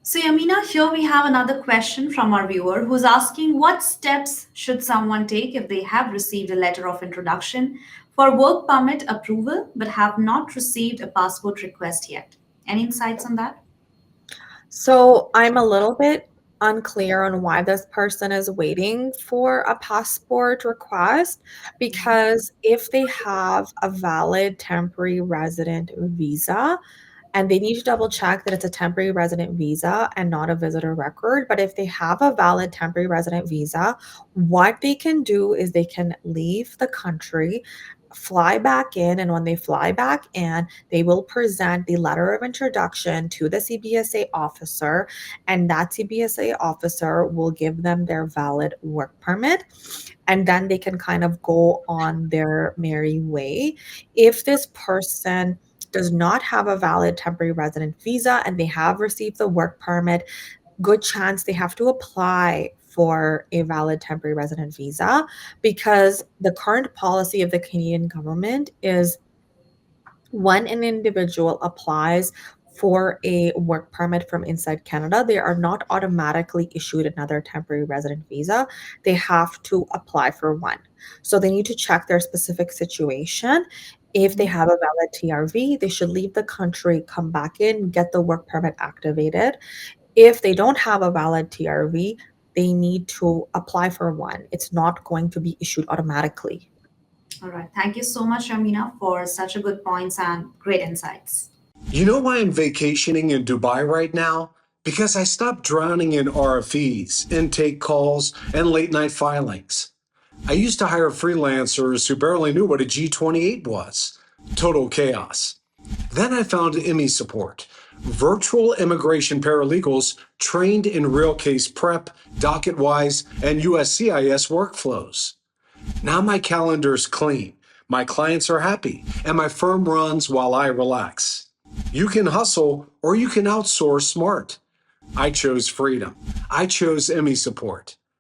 So, Yamina, here we have another question from our viewer who's asking what steps should someone take if they have received a letter of introduction for work permit approval but have not received a passport request yet? Any insights on that? So I'm a little bit unclear on why this person is waiting for a passport request because if they have a valid temporary resident visa, and they need to double check that it's a temporary resident visa and not a visitor record. But if they have a valid temporary resident visa, what they can do is they can leave the country, fly back in, and when they fly back in, they will present the letter of introduction to the CBSA officer, and that CBSA officer will give them their valid work permit, and then they can kind of go on their merry way. If this person does not have a valid temporary resident visa and they have received the work permit, good chance they have to apply for a valid temporary resident visa, because the current policy of the Canadian government is when an individual applies for a work permit from inside Canada, they are not automatically issued another temporary resident visa. They have to apply for one. So they need to check their specific situation. If they have a valid TRV, they should leave the country, come back in, get the work permit activated. If they don't have a valid TRV, they need to apply for one. It's not going to be issued automatically. All right. Thank you so much, Yamina, for such a good points and great insights. You know why I'm vacationing in Dubai right now? Because I stopped drowning in RFEs, intake calls, and late night filings. I used to hire freelancers who barely knew what a G28 was. Total chaos. Then I found IMI Support, virtual immigration paralegals trained in real case prep, docket-wise, and USCIS workflows. Now my calendar's clean, my clients are happy, and my firm runs while I relax. You can hustle or you can outsource smart. I chose freedom. I chose IMI Support.